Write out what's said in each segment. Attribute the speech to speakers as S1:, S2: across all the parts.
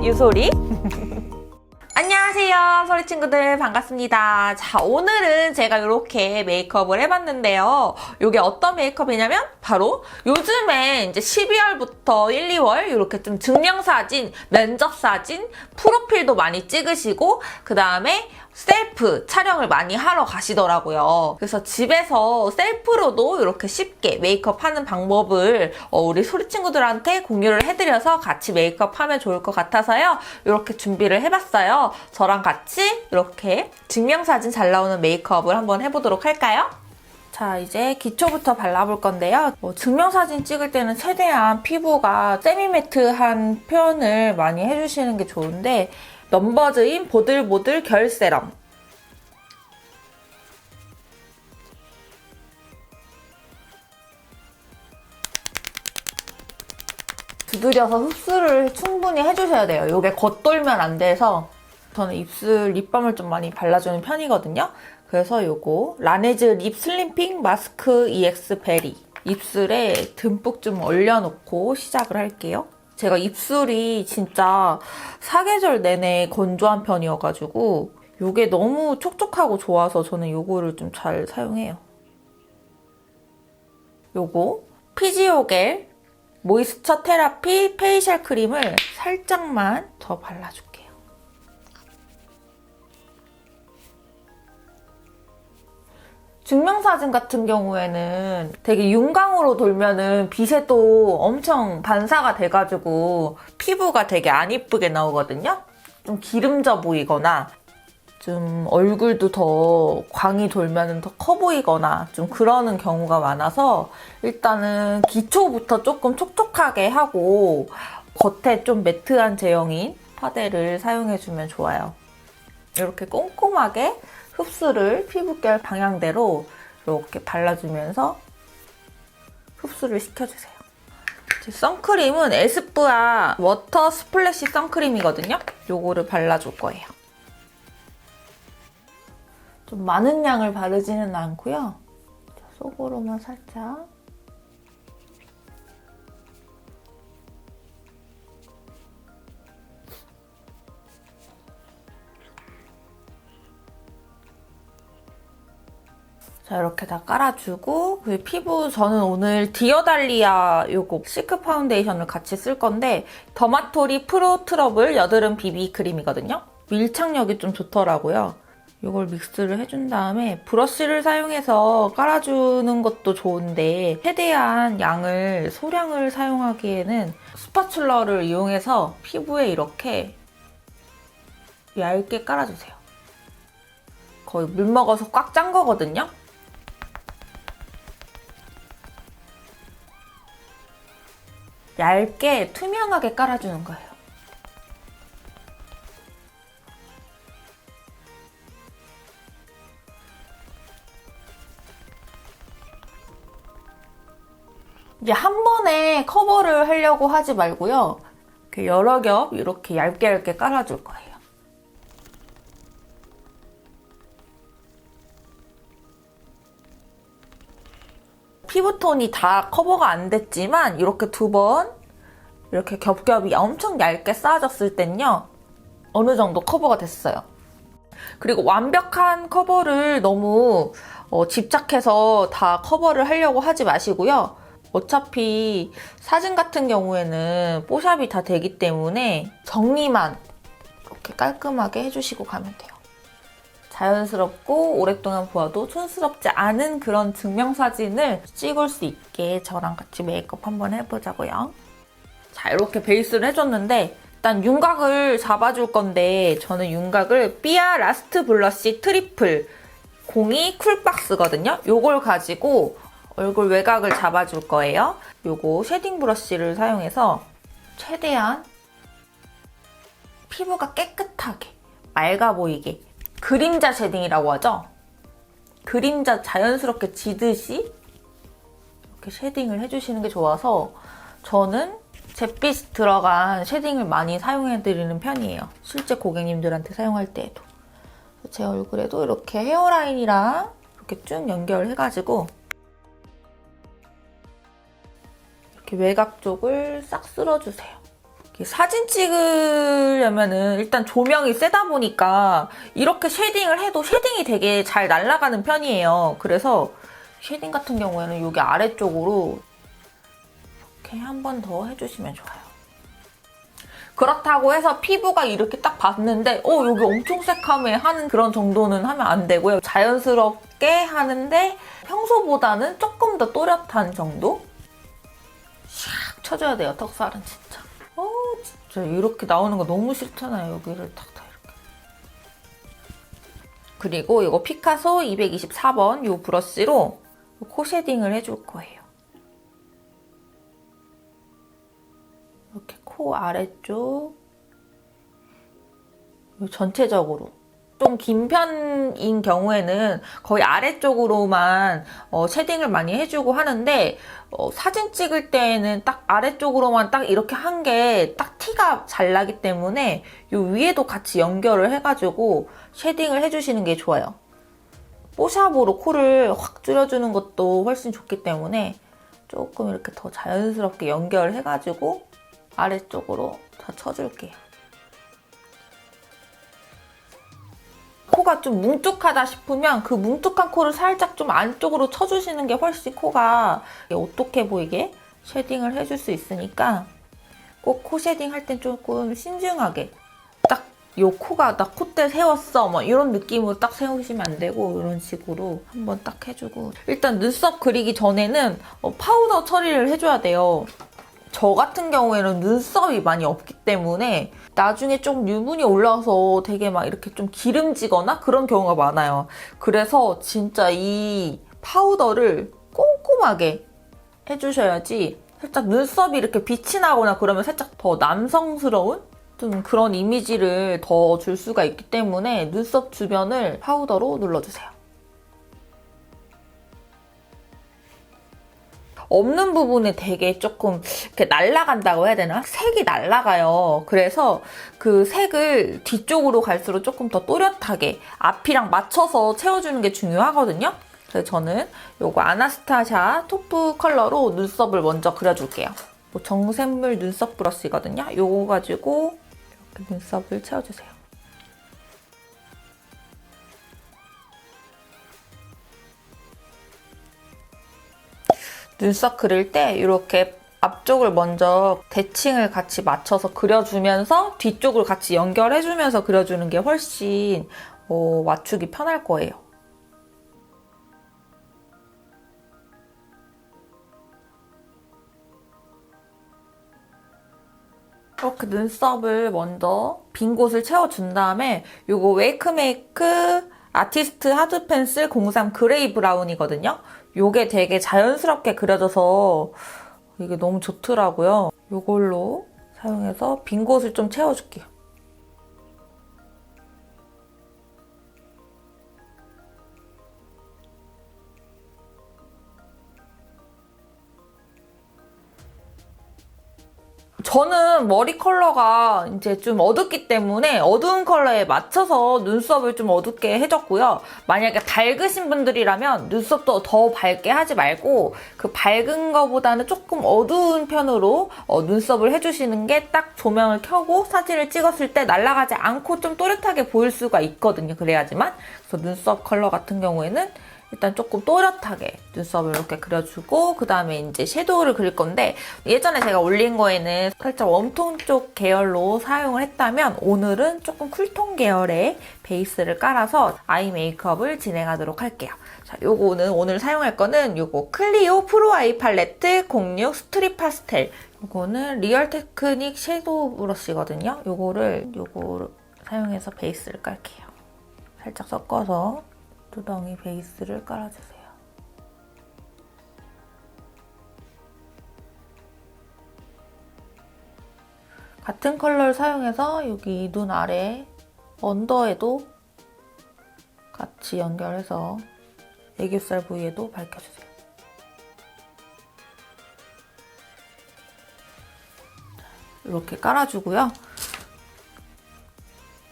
S1: 유소리. 안녕하세요, 소리 친구들 반갑습니다. 자, 오늘은 제가 이렇게 메이크업을 해봤는데요. 이게 어떤 메이크업이냐면 바로 요즘에 이제 12월부터 1, 2월 이렇게 좀 증명사진, 면접사진, 프로필도 많이 찍으시고 그 다음에 셀프 촬영을 많이 하러 가시더라고요. 그래서 집에서 셀프로도 이렇게 쉽게 메이크업 하는 방법을 우리 소리 친구들한테 공유를 해드려서 같이 메이크업 하면 좋을 것 같아서요. 이렇게 준비를 해봤어요. 저랑 같이 이렇게 증명사진 잘 나오는 메이크업을 한번 해보도록 할까요? 자, 이제 기초부터 발라볼 건데요. 증명사진 찍을 때는 최대한 피부가 세미매트한 표현을 많이 해주시는 게 좋은데 넘버즈인 보들보들 결 세럼. 두드려서 흡수를 충분히 해주셔야 돼요. 이게 겉돌면 안 돼서 저는 입술 립밤을 좀 많이 발라주는 편이거든요. 그래서 요거 라네즈 립 슬림핑 마스크 EX 베리 입술에 듬뿍 좀 올려놓고 시작을 할게요. 제가 입술이 진짜 사계절 내내 건조한 편이어가지고 이게 너무 촉촉하고 좋아서 저는 요거를 좀 잘 사용해요. 요거 피지오겔 모이스처 테라피 페이셜 크림을 살짝만 더 발라줄게요. 증명사진 같은 경우에는 되게 윤광으로 돌면은 빛에 또 엄청 반사가 돼가지고 피부가 되게 안 이쁘게 나오거든요? 좀 기름져 보이거나 좀 얼굴도 더 광이 돌면은 더 커 보이거나 좀 그러는 경우가 많아서 일단은 기초부터 조금 촉촉하게 하고 겉에 좀 매트한 제형인 파데를 사용해주면 좋아요. 이렇게 꼼꼼하게 흡수를 피부결 방향대로 이렇게 발라주면서 흡수를 시켜주세요. 제 선크림은 에스쁘아 워터 스플래시 선크림이거든요. 요거를 발라줄 거예요. 좀 많은 양을 바르지는 않고요. 속으로만 살짝. 자, 이렇게 다 깔아주고 그 피부 저는 오늘 디어달리아 요거 시크 파운데이션을 같이 쓸 건데 더마토리 프로 트러블 여드름 비비 크림이거든요. 밀착력이 좀 좋더라고요. 이걸 믹스를 해준 다음에 브러쉬를 사용해서 깔아주는 것도 좋은데 최대한 양을 소량을 사용하기에는 스파츌러를 이용해서 피부에 이렇게 얇게 깔아주세요. 거의 물 먹어서 꽉 짠 거거든요. 얇게 투명하게 깔아주는 거예요. 이제 한 번에 커버를 하려고 하지 말고요. 이렇게 여러 겹 이렇게 얇게 깔아줄 거예요. 피부톤이 다 커버가 안 됐지만 이렇게 두 번 이렇게 겹겹이 엄청 얇게 쌓아졌을 땐요. 어느 정도 커버가 됐어요. 그리고 완벽한 커버를 너무 집착해서 다 커버를 하려고 하지 마시고요. 어차피 사진 같은 경우에는 뽀샵이 다 되기 때문에 정리만 이렇게 깔끔하게 해주시고 가면 돼요. 자연스럽고 오랫동안 보아도 촌스럽지 않은 그런 증명사진을 찍을 수 있게 저랑 같이 메이크업 한번 해보자고요. 자, 이렇게 베이스를 해줬는데 일단 윤곽을 잡아줄 건데 저는 윤곽을 삐아 라스트 블러쉬 트리플 02 쿨박스거든요. 요걸 가지고 얼굴 외곽을 잡아줄 거예요. 요거 쉐딩 브러쉬를 사용해서 최대한 피부가 깨끗하게 맑아 보이게 그림자 쉐딩이라고 하죠. 그림자 자연스럽게 지듯이 이렇게 쉐딩을 해주시는 게 좋아서 저는 잿빛 들어간 쉐딩을 많이 사용해드리는 편이에요. 실제 고객님들한테 사용할 때에도. 제 얼굴에도 이렇게 헤어라인이랑 이렇게 쭉 연결해가지고 이렇게 외곽 쪽을 싹 쓸어주세요. 사진 찍으려면은 일단 조명이 세다 보니까 이렇게 쉐딩을 해도 쉐딩이 되게 잘 날아가는 편이에요. 그래서 쉐딩 같은 경우에는 여기 아래쪽으로 이렇게 한 번 더 해주시면 좋아요. 그렇다고 해서 피부가 이렇게 딱 봤는데 여기 엄청 새카매 하는 그런 정도는 하면 안 되고요. 자연스럽게 하는데 평소보다는 조금 더 또렷한 정도? 샥 쳐줘야 돼요, 턱살은 진짜. 진짜 이렇게 나오는 거 너무 싫잖아요. 여기를 탁탁 이렇게. 그리고 이거 피카소 224번 이 브러쉬로 코 쉐딩을 해줄 거예요. 이렇게 코 아래쪽 전체적으로 좀 긴 편인 경우에는 거의 아래쪽으로만 쉐딩을 많이 해주고 하는데 사진 찍을 때에는 딱 아래쪽으로만 딱 이렇게 한 게 딱 티가 잘 나기 때문에 이 위에도 같이 연결을 해가지고 쉐딩을 해주시는 게 좋아요. 뽀샵으로 코를 확 줄여주는 것도 훨씬 좋기 때문에 조금 이렇게 더 자연스럽게 연결을 해가지고 아래쪽으로 다 쳐줄게요. 코가 좀 뭉툭하다 싶으면 그 뭉툭한 코를 살짝 좀 안쪽으로 쳐주시는 게 훨씬 코가 오똑해 보이게 쉐딩을 해줄 수 있으니까 꼭 코 쉐딩 할 땐 조금 신중하게 딱 이 코가 나 콧대 세웠어 뭐 이런 느낌으로 딱 세우시면 안 되고 이런 식으로 한번 딱 해주고 일단 눈썹 그리기 전에는 파우더 처리를 해줘야 돼요. 저 같은 경우에는 눈썹이 많이 없기 때문에 나중에 좀 유분이 올라와서 되게 막 이렇게 좀 기름지거나 그런 경우가 많아요. 그래서 진짜 이 파우더를 꼼꼼하게 해주셔야지 살짝 눈썹이 이렇게 빛이 나거나 그러면 살짝 더 남성스러운 좀 그런 이미지를 더 줄 수가 있기 때문에 눈썹 주변을 파우더로 눌러주세요. 없는 부분에 되게 조금 이렇게 날아간다고 해야 되나? 색이 날아가요. 그래서 그 색을 뒤쪽으로 갈수록 조금 더 또렷하게 앞이랑 맞춰서 채워주는 게 중요하거든요. 그래서 저는 요거 아나스타샤 토프 컬러로 눈썹을 먼저 그려줄게요. 뭐 정샘물 눈썹 브러쉬거든요. 요거 가지고 이렇게 눈썹을 채워주세요. 눈썹 그릴 때 이렇게 앞쪽을 먼저 대칭을 같이 맞춰서 그려주면서 뒤쪽을 같이 연결해주면서 그려주는 게 훨씬 맞추기 편할 거예요. 이렇게 눈썹을 먼저 빈 곳을 채워준 다음에 이거 웨이크메이크 아티스트 하드 펜슬 03 그레이 브라운이거든요. 이게 되게 자연스럽게 그려져서 이게 너무 좋더라고요. 이걸로 사용해서 빈 곳을 좀 채워줄게요. 저는 머리 컬러가 이제 좀 어둡기 때문에 어두운 컬러에 맞춰서 눈썹을 좀 어둡게 해줬고요. 만약에 밝으신 분들이라면 눈썹도 더 밝게 하지 말고 그 밝은 거보다는 조금 어두운 편으로 눈썹을 해주시는 게 딱 조명을 켜고 사진을 찍었을 때 날아가지 않고 좀 또렷하게 보일 수가 있거든요. 그래야지만. 그래서 눈썹 컬러 같은 경우에는 일단 조금 또렷하게 눈썹을 이렇게 그려주고 그 다음에 이제 섀도우를 그릴 건데 예전에 제가 올린 거에는 살짝 웜톤 쪽 계열로 사용을 했다면 오늘은 조금 쿨톤 계열의 베이스를 깔아서 아이 메이크업을 진행하도록 할게요. 자, 요거는 오늘 사용할 거는 요거 클리오 프로 아이 팔레트 06 스트릿 파스텔 요거는 리얼 테크닉 섀도우 브러쉬거든요. 요거를 사용해서 베이스를 깔게요. 살짝 섞어서 두덩이 베이스를 깔아주세요. 같은 컬러를 사용해서 여기 눈 아래 언더에도 같이 연결해서 애교살 부위에도 밝혀주세요. 이렇게 깔아주고요.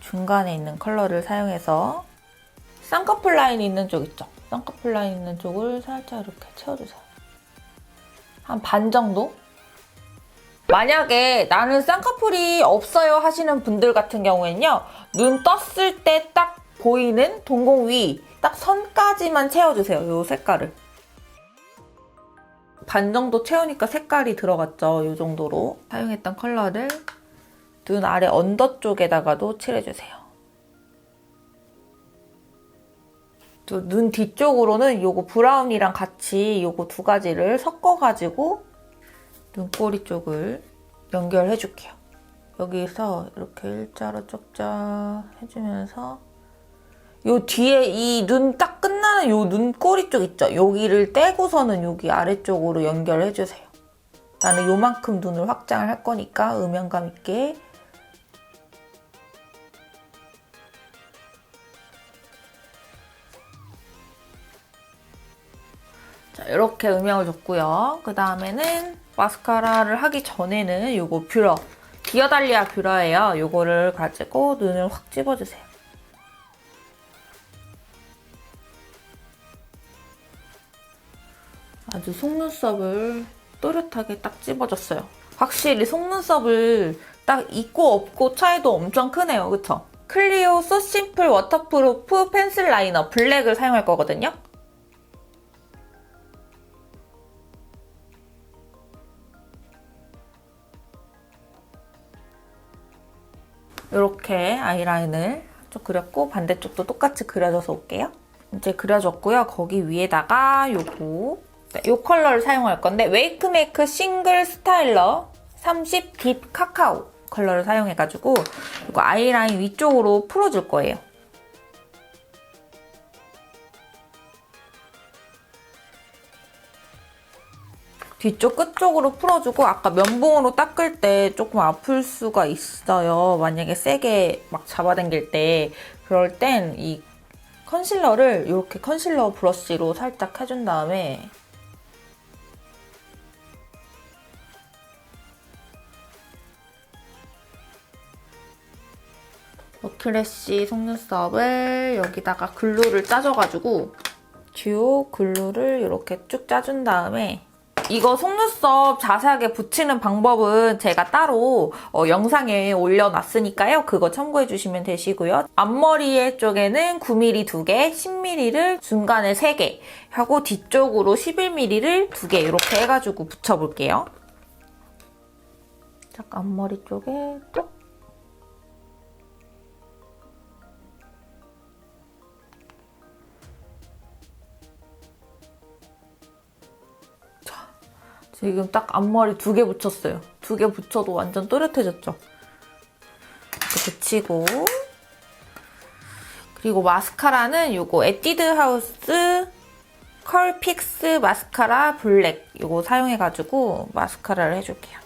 S1: 중간에 있는 컬러를 사용해서 쌍꺼풀 라인 있는 쪽 있죠? 쌍꺼풀 라인 있는 쪽을 살짝 이렇게 채워주세요. 한 반 정도? 만약에 나는 쌍꺼풀이 없어요 하시는 분들 같은 경우에는요. 눈 떴을 때 딱 보이는 동공 위 딱 선까지만 채워주세요. 이 색깔을. 반 정도 채우니까 색깔이 들어갔죠. 이 정도로. 사용했던 컬러를 눈 아래 언더 쪽에다가도 칠해주세요. 또 눈 뒤쪽으로는 요거 브라운이랑 같이 요거 두 가지를 섞어가지고 눈꼬리 쪽을 연결해줄게요. 여기서 이렇게 일자로 쪽자 해주면서 요 뒤에 이 눈 딱 끝나는 요 눈꼬리 쪽 있죠? 여기를 떼고서는 여기 아래쪽으로 연결해주세요. 나는 요만큼 눈을 확장을 할 거니까 음영감 있게. 자, 이렇게 음영을 줬고요. 그 다음에는 마스카라를 하기 전에는 요거 뷰러, 디어달리아 뷰러예요. 요거를 가지고 눈을 확 집어주세요. 아주 속눈썹을 또렷하게 딱 집어줬어요. 확실히 속눈썹을 딱 있고 없고 차이도 엄청 크네요. 그쵸? 클리오 소 심플 워터프루프 펜슬 라이너 블랙을 사용할 거거든요. 이렇게 아이라인을 좀 그렸고 반대쪽도 똑같이 그려줘서 올게요. 이제 그려줬고요. 거기 위에다가 요 컬러를 사용할 건데 웨이크메이크 싱글 스타일러 30 딥 카카오 컬러를 사용해가지고 이거 아이라인 위쪽으로 풀어줄 거예요. 뒤쪽 끝쪽으로 풀어주고 아까 면봉으로 닦을 때 조금 아플 수가 있어요. 만약에 세게 막 잡아당길 때 그럴 땐 이 컨실러를 이렇게 컨실러 브러쉬로 살짝 해준 다음에 머큐래쉬 속눈썹을 여기다가 글루를 짜줘가지고 듀오 글루를 이렇게 쭉 짜준 다음에 이거 속눈썹 자세하게 붙이는 방법은 제가 따로 영상에 올려놨으니까요. 그거 참고해주시면 되시고요. 앞머리 쪽에는 9mm 2개, 10mm를 중간에 3개 하고 뒤쪽으로 11mm를 2개 이렇게 해가지고 붙여볼게요. 잠깐 앞머리 쪽에 쭉 지금 딱 앞머리 2개 붙였어요. 2개 붙여도 완전 또렷해졌죠? 이렇게 붙이고 그리고 마스카라는 요거 에뛰드 하우스 컬 픽스 마스카라 블랙 요거 사용해가지고 마스카라를 해줄게요.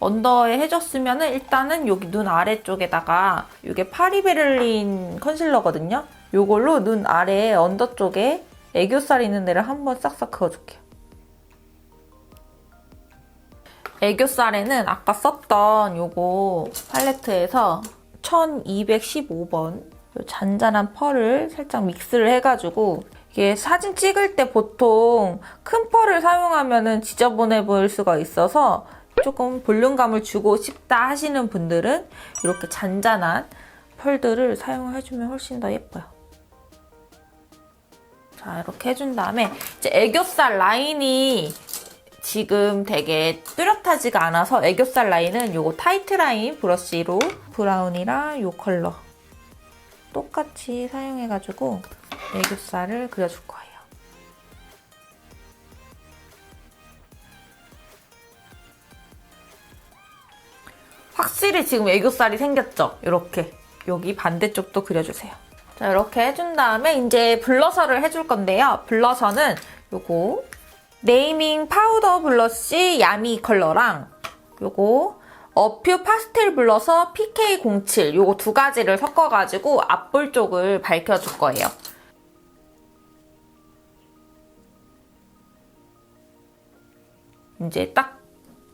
S1: 언더에 해줬으면 일단은 여기 눈 아래쪽에다가 이게 파리베를린 컨실러거든요. 이걸로 눈 아래 언더 쪽에 애교살 있는 데를 한번 싹싹 그어줄게요. 애교살에는 아까 썼던 요거 팔레트에서 1215번 잔잔한 펄을 살짝 믹스를 해가지고 이게 사진 찍을 때 보통 큰 펄을 사용하면 지저분해 보일 수가 있어서 조금 볼륨감을 주고 싶다 하시는 분들은 이렇게 잔잔한 펄들을 사용해주면 훨씬 더 예뻐요. 자, 이렇게 해준 다음에 이제 애교살 라인이 지금 되게 뚜렷하지가 않아서 애교살 라인은 요거 타이트 라인 브러쉬로 브라운이랑 요 컬러 똑같이 사용해가지고 애교살을 그려줄 거예요. 확실히 지금 애교살이 생겼죠? 이렇게 여기 반대쪽도 그려주세요. 자, 이렇게 해준 다음에 이제 블러셔를 해줄 건데요. 블러셔는 요거 네이밍 파우더 블러쉬 야미 컬러랑 요거 어퓨 파스텔 블러셔 PK07 요거 두 가지를 섞어가지고 앞볼 쪽을 밝혀줄 거예요. 이제 딱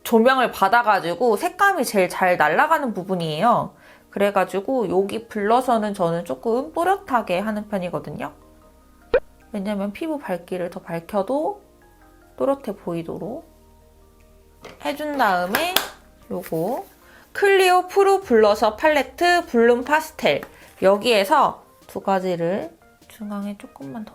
S1: 조명을 받아가지고 색감이 제일 잘 날아가는 부분이에요. 그래가지고 여기 블러셔는 저는 조금 또렷하게 하는 편이거든요. 왜냐면 피부 밝기를 더 밝혀도 또렷해 보이도록 해준 다음에 요거 클리오 프루 블러셔 팔레트 블룸 파스텔, 여기에서 두 가지를 중앙에 조금만 더.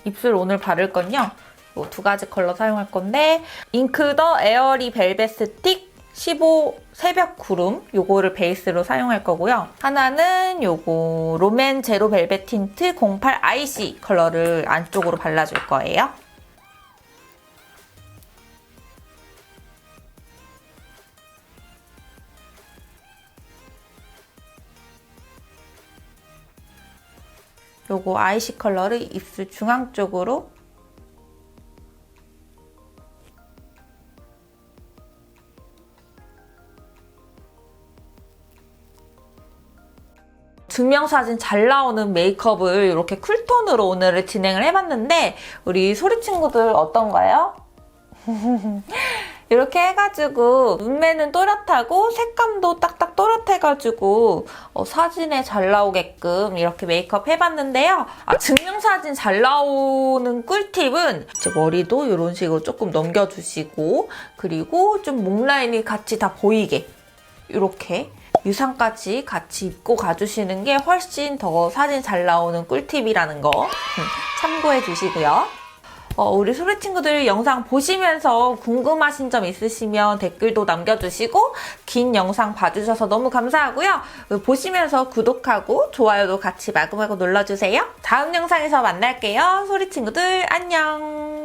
S1: 입술 오늘 바를 건요, 요 두 가지 컬러 사용할 건데, 잉크 더 에어리 벨벳 스틱 15 새벽 구름, 요거를 베이스로 사용할 거고요. 하나는 요거 롬앤 제로 벨벳 틴트 08 아이시 컬러를 안쪽으로 발라줄 거예요. 요거 아이시 컬러를 입술 중앙 쪽으로 증명사진 잘 나오는 메이크업을 이렇게 쿨톤으로 오늘 진행을 해봤는데 우리 소리 친구들 어떤가요? 이렇게 해가지고 눈매는 또렷하고 색감도 딱딱 또렷해가지고 사진에 잘 나오게끔 이렇게 메이크업 해봤는데요. 증명사진 잘 나오는 꿀팁은 이제 머리도 이런 식으로 조금 넘겨주시고, 그리고 좀 목 라인이 같이 다 보이게 이렇게 유상까지 같이 입고 가주시는 게 훨씬 더 사진 잘 나오는 꿀팁이라는 거 참고해 주시고요. 우리 소리 친구들 영상 보시면서 궁금하신 점 있으시면 댓글도 남겨주시고, 긴 영상 봐주셔서 너무 감사하고요. 보시면서 구독하고 좋아요도 같이 마구마구 눌러주세요. 다음 영상에서 만날게요. 소리 친구들 안녕.